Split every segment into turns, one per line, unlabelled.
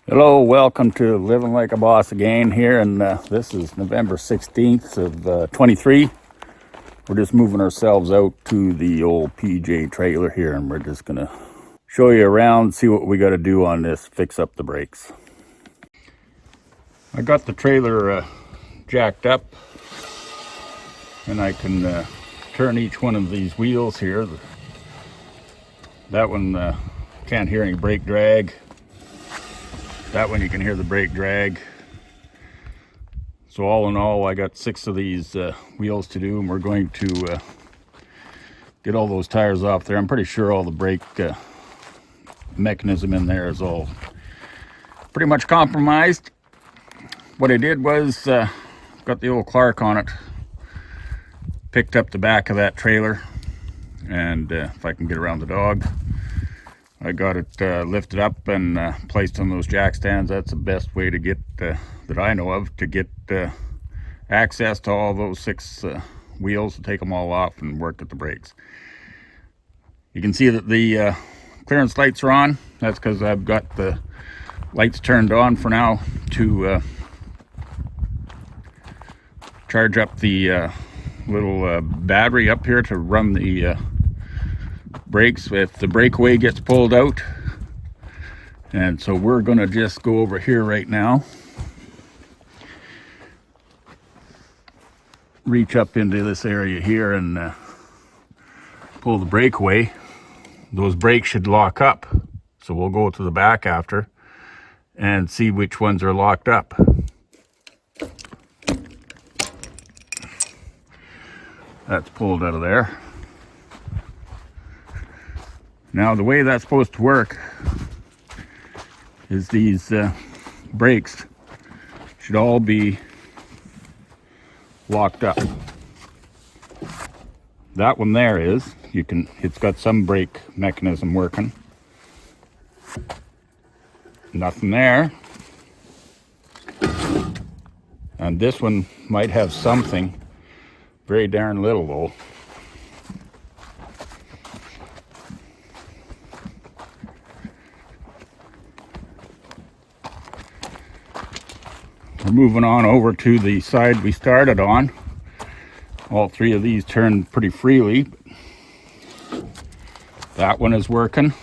Hello, welcome to Living Like a Boss again here, and this is November 16th of 23. We're just moving ourselves out to the old PJ trailer here, and we're just going to show you around, see what we got to do on this, fix up the brakes. I got the trailer jacked up, and I can turn each one of these wheels here. That one can't hear any brake drag. That one you can hear the brake drag. So all in all, I got 6 of these wheels to do, and we're going to get all those tires off there. I'm pretty sure all the brake mechanism in there is all pretty much compromised. What I did was got the old Clark on it, picked up the back of that trailer, and if I can get around the dog, I got it lifted up and placed on those jack stands. That's the best way to get, that I know of, to get access to all those 6 wheels, to take them all off and work at the brakes. You can see that the clearance lights are on. That's because I've got the lights turned on for now to charge up the little battery up here to run the brakes if the breakaway gets pulled out. And so we're going to just go over here right now, reach up into this area here and pull the breakaway. Those brakes should lock up, so we'll go to the back after and see which ones are locked up. That's pulled out of there. Now the way that's supposed to work is these brakes should all be locked up. That one there is, it's got some brake mechanism working. Nothing there. And this one might have something, very darn little though. We're moving on over to the side we started on. All 3 of these turn pretty freely. That one is working.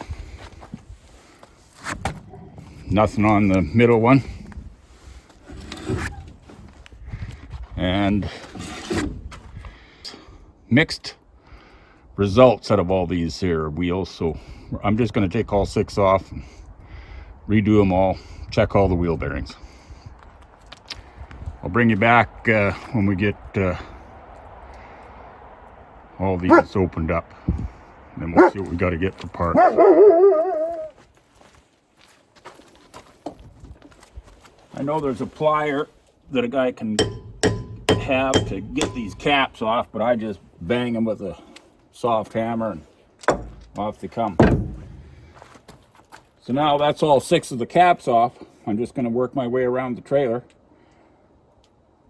Nothing on the middle one. And mixed results out of all these here wheels. So I'm just going to take all 6 off, redo them all, check all the wheel bearings. I'll bring you back when we get all these opened up. Then we'll see what we got to get for parts. I know there's a plier that a guy can have to get these caps off, but I just bang them with a soft hammer and off they come. So now that's all 6 of the caps off. I'm just going to work my way around the trailer.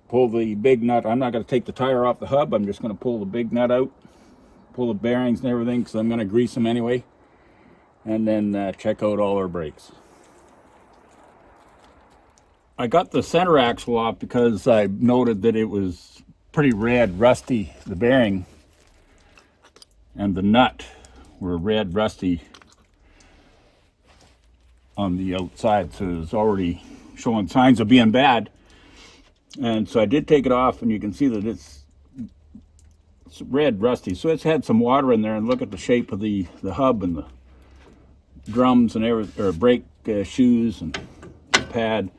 Pull the big nut. I'm not going to take the tire off the hub. I'm just going to pull the big nut out, pull the bearings and everything, because I'm going to grease them anyway, and then check out all our brakes. I got the center axle off because I noted that it was pretty red, rusty. The bearing and the nut were red, rusty on the outside, so it was already showing signs of being bad. And so I did take it off, and you can see that it's red, rusty. So it's had some water in there, and look at the shape of the hub and the drums and everything, or brake shoes and the pad.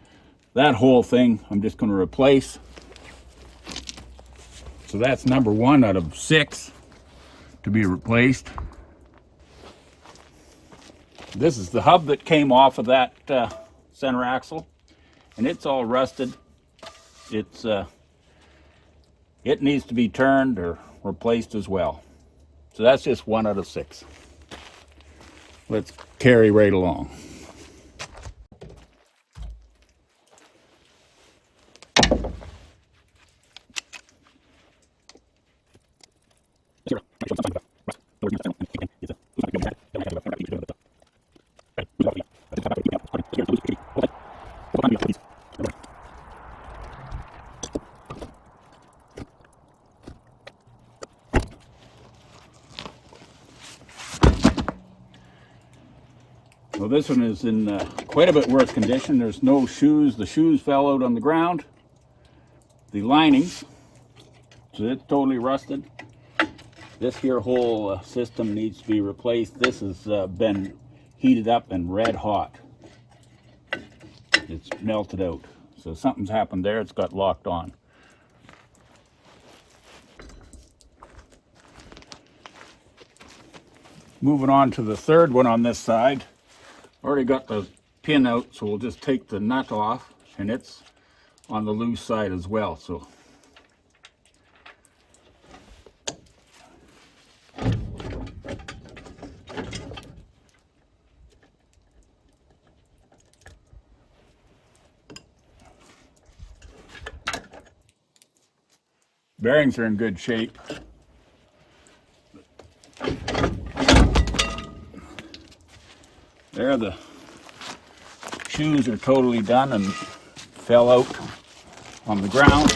That whole thing I'm just going to replace. So that's number 1 out of 6 to be replaced. This is the hub that came off of that center axle, and it's all rusted. It needs to be turned or replaced as well. So that's just 1 out of 6. Let's carry right along. this one is in quite a bit worse condition. There's no shoes. The shoes fell out on the ground. The linings, so it's totally rusted. This here whole system needs to be replaced. This has been heated up and red hot. It's melted out. So something's happened there. It's got locked on. Moving on to the third one on this side. Already got the pin out, so we'll just take the nut off, and it's on the loose side as well. So bearings are in good shape. There, the shoes are totally done and fell out on the ground.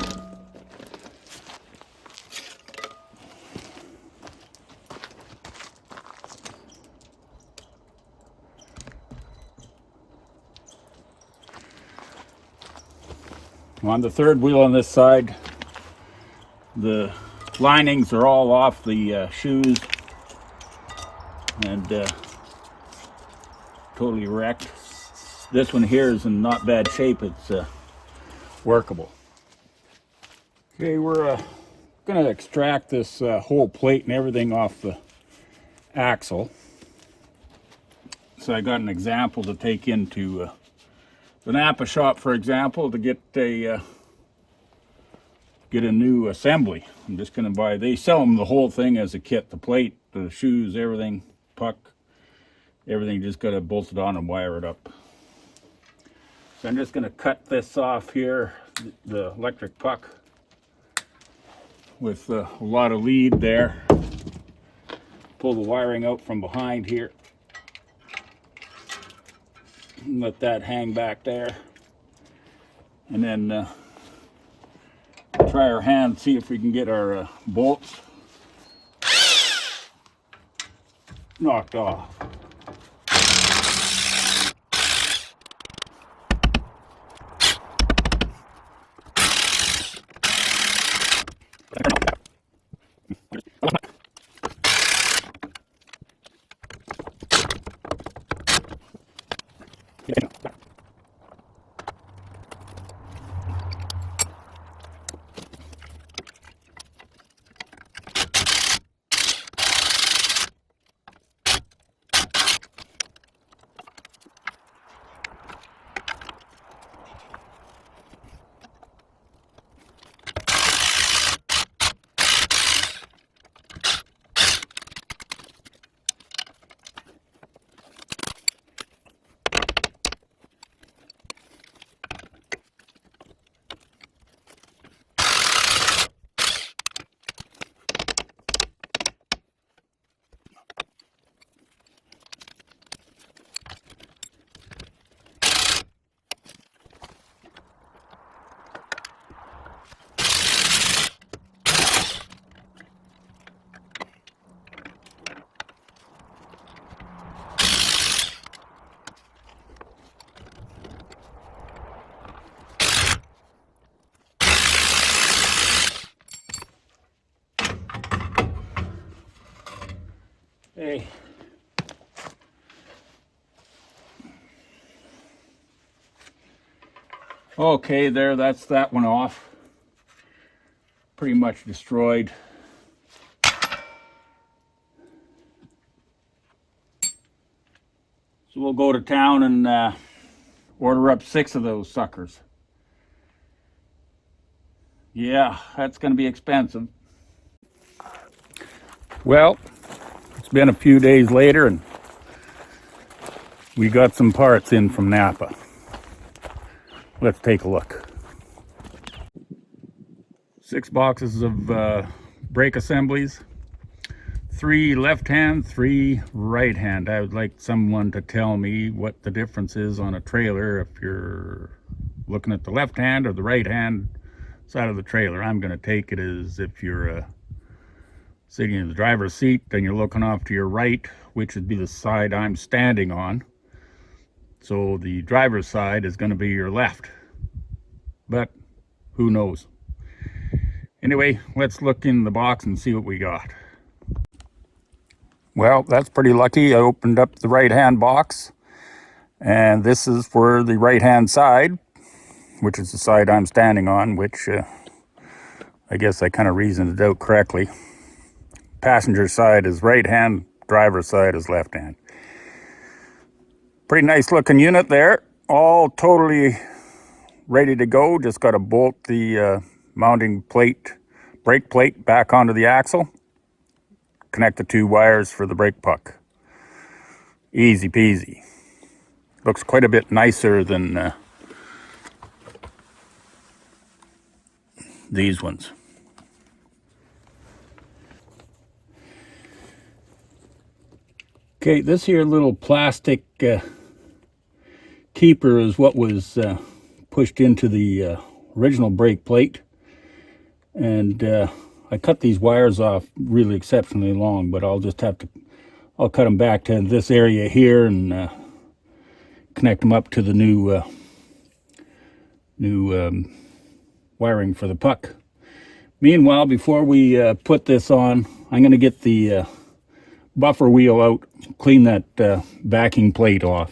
On the third wheel on this side, the linings are all off the shoes and totally wrecked. This one here is in not bad shape. It's workable. Okay, we're going to extract this whole plate and everything off the axle. So I got an example to take into the Napa shop, for example, to get a new assembly. I'm just going to buy, they sell them the whole thing as a kit, the plate, the shoes, everything, puck, everything. Just got to bolt it on and wire it up. So I'm just going to cut this off here, the electric puck, with a lot of lead there. Pull the wiring out from behind here. And let that hang back there. And then try our hand, see if we can get our bolts knocked off. Hey. Okay, there, that's that one off. Pretty much destroyed. So we'll go to town and order up 6 of those suckers. Yeah, that's going to be expensive. Well, it's been a few days later and we got some parts in from Napa. Let's take a look. 6 boxes of brake assemblies. 3 left hand, 3 right hand. I would like someone to tell me what the difference is on a trailer if you're looking at the left hand or the right hand side of the trailer. I'm going to take it as if you're sitting in the driver's seat, then you're looking off to your right, which would be the side I'm standing on. So the driver's side is going to be your left. But who knows? Anyway, let's look in the box and see what we got. Well, that's pretty lucky. I opened up the right-hand box, and this is for the right-hand side, which is the side I'm standing on, which I guess I kind of reasoned it out correctly. Passenger side is right-hand, driver's side is left-hand. Pretty nice looking unit there, all totally ready to go. Just got to bolt the mounting plate, brake plate back onto the axle. Connect the two wires for the brake puck. Easy peasy. Looks quite a bit nicer than these ones. Okay, this here little plastic keeper is what was pushed into the original brake plate, and I cut these wires off really exceptionally long, but I'll cut them back to this area here and connect them up to the new wiring for the puck. Meanwhile, before we put this on, I'm going to get the buffer wheel out, clean that backing plate off.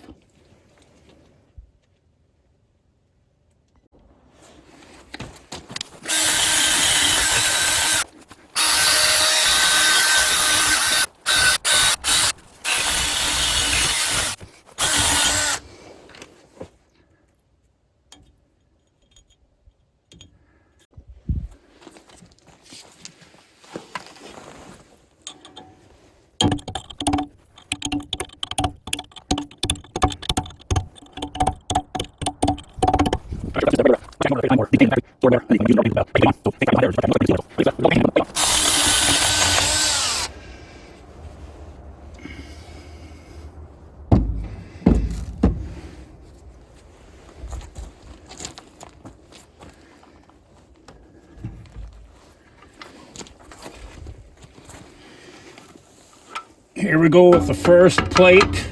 Here we go with the first plate.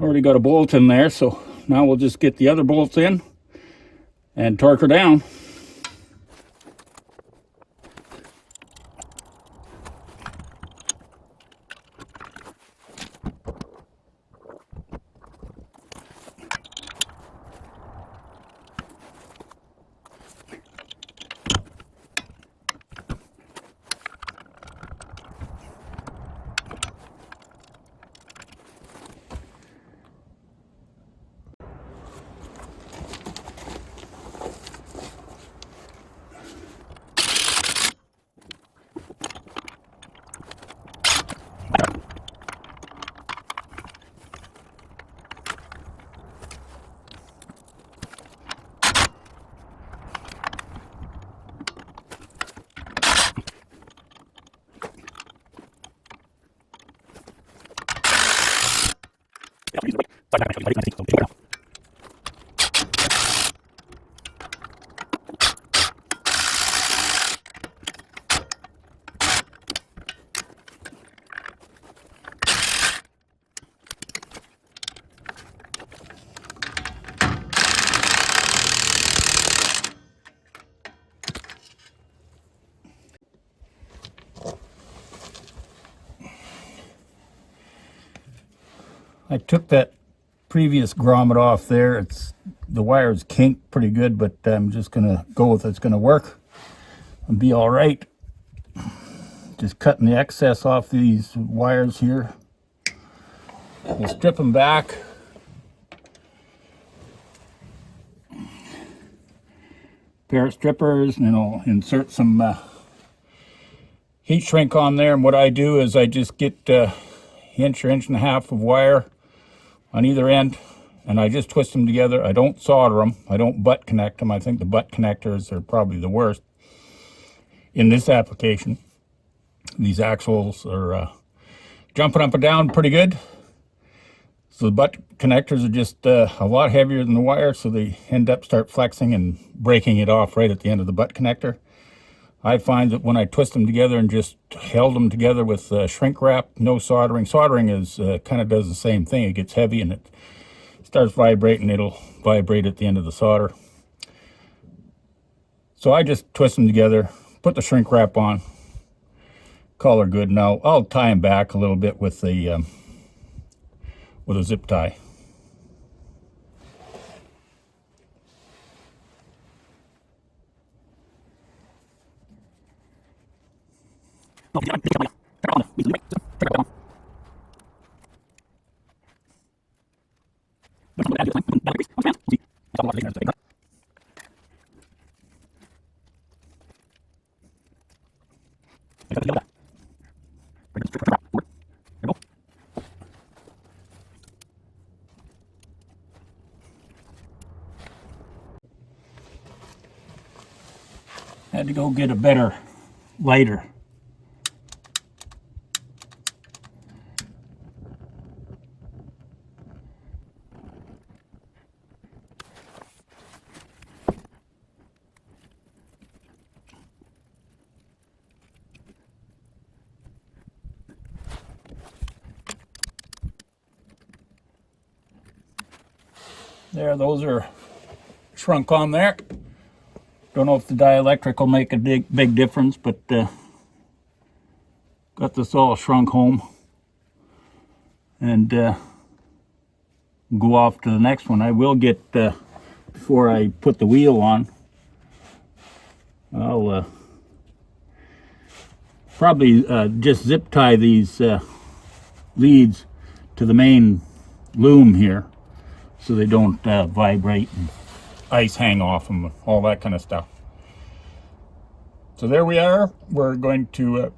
Already got a bolt in there, so now we'll just get the other bolts in and torque her down. I took that previous grommet off there. The wire's kinked pretty good, but I'm just gonna go with it's gonna work and be all right. Just cutting the excess off these wires here. We'll strip them back. Pair of strippers, and then I'll insert some heat shrink on there. And what I do is I just get inch or inch and a half of wire on either end, and I just twist them together. I don't solder them. I don't butt connect them. I think the butt connectors are probably the worst in this application. These axles are jumping up and down pretty good. So the butt connectors are just a lot heavier than the wire, so they start flexing and breaking it off right at the end of the butt connector. I find that when I twist them together and just held them together with shrink wrap, no soldering. Soldering is kind of does the same thing. It gets heavy and it starts vibrating, it'll vibrate at the end of the solder. So I just twist them together, put the shrink wrap on, call her good. Now I'll tie them back a little bit with a zip tie. Had to go get a better lighter. There, those are shrunk on there. Don't know if the dielectric will make a big difference, but got this all shrunk home. And go off to the next one. I will get, before I put the wheel on, I'll probably just zip tie these leads to the main loom here, so they don't vibrate and ice hang off them, all that kind of stuff. So there we are. We're going to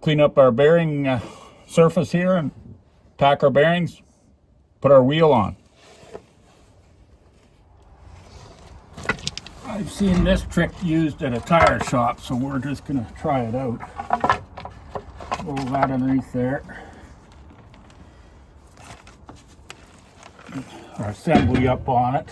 clean up our bearing surface here and tack our bearings, put our wheel on. I've seen this trick used at a tire shop, so we're just going to try it out. Roll that underneath there. Our assembly up on it.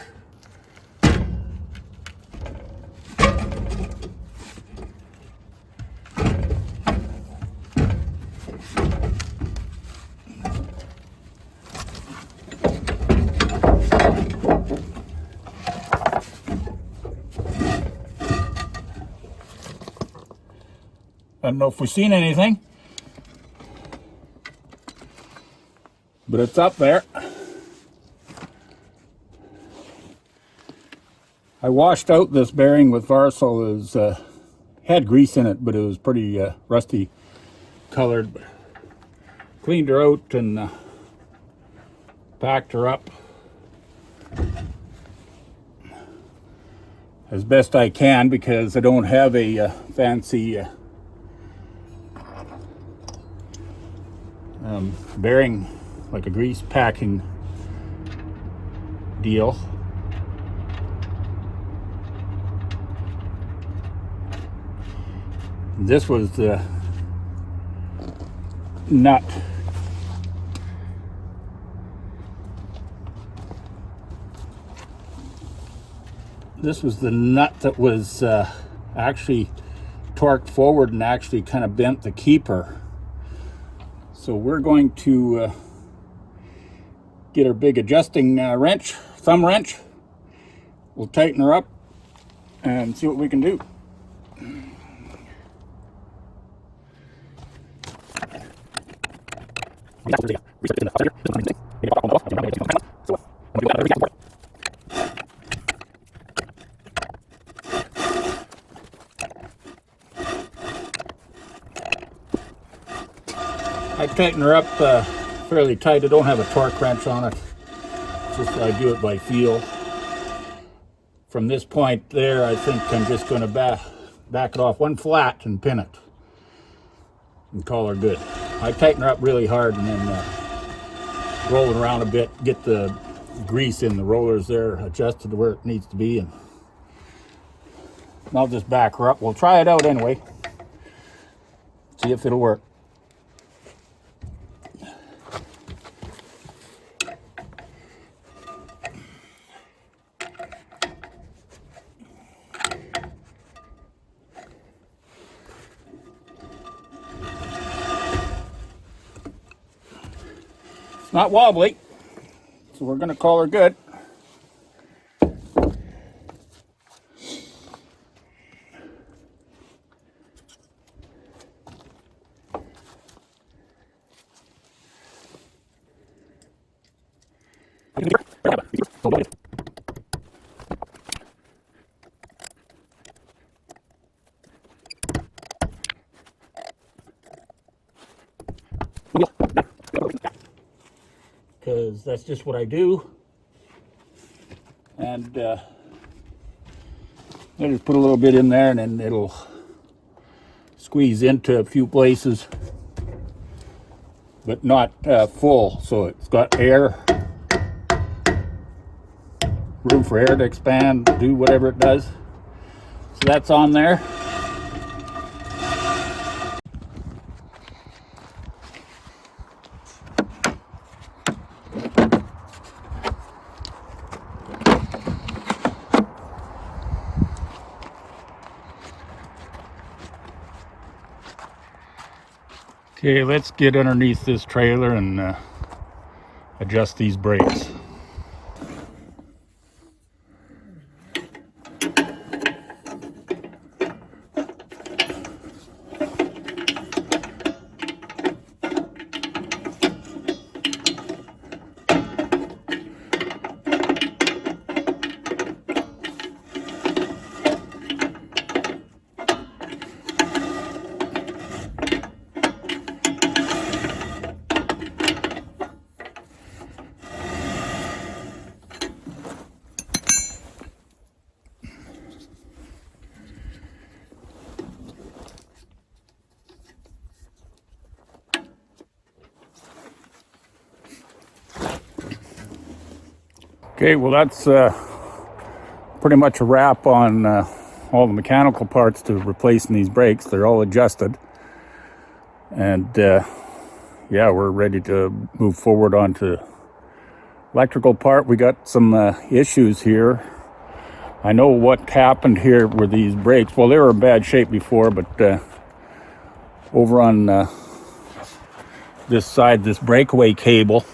I don't know if we've seen anything, but it's up there. I washed out this bearing with Varsol. It was, had grease in it, but it was pretty rusty colored. Cleaned her out and packed her up as best I can, because I don't have a fancy bearing, like a grease packing deal. This was the nut. This was the nut that was actually torqued forward and actually kind of bent the keeper. So we're going to get our big adjusting wrench, thumb wrench. We'll tighten her up and see what we can do. I tighten her up fairly tight. I don't have a torque wrench on it. Just I do it by feel. From this point there, I think I'm just going to back it off one flat and pin it and call her good. I tighten her up really hard and then roll it around a bit, get the grease in the rollers there adjusted to where it needs to be, and I'll just back her up. We'll try it out anyway, see if it'll work. Not wobbly, So we're going to call her good. Because that's just what I do. And I just put a little bit in there and then it'll squeeze into a few places, but not full. So it's got air, room for air to expand, do whatever it does. So that's on there. Okay, let's get underneath this trailer and adjust these brakes. Okay, well that's pretty much a wrap on all the mechanical parts to replacing these brakes. They're all adjusted. And yeah, we're ready to move forward onto electrical part. We got some issues here. I know what happened here with these brakes. Well, they were in bad shape before, but over on this side, this breakaway cable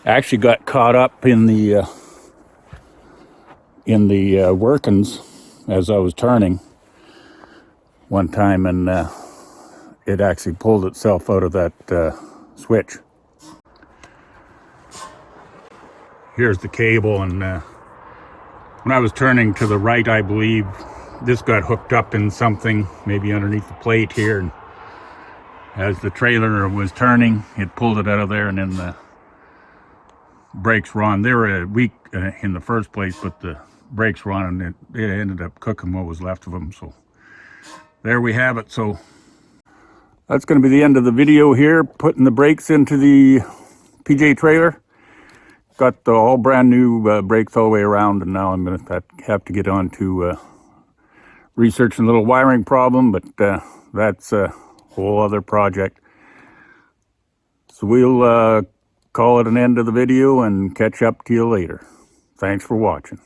actually got caught up in the workings as I was turning one time, and it actually pulled itself out of that switch. Here's the cable, and when I was turning to the right, I believe this got hooked up in something, maybe underneath the plate here, and as the trailer was turning, it pulled it out of there, and then the brakes were on. They were weak in the first place, but the brakes were on, and it ended up cooking what was left of them. So there we have it. So that's going to be the end of the video here, putting the brakes into the PJ trailer. Got the all brand new brakes all the way around, and now I'm going to have to get on to researching a little wiring problem, but that's a whole other project. So we'll call it an end of the video and catch up to you later. Thanks for watching.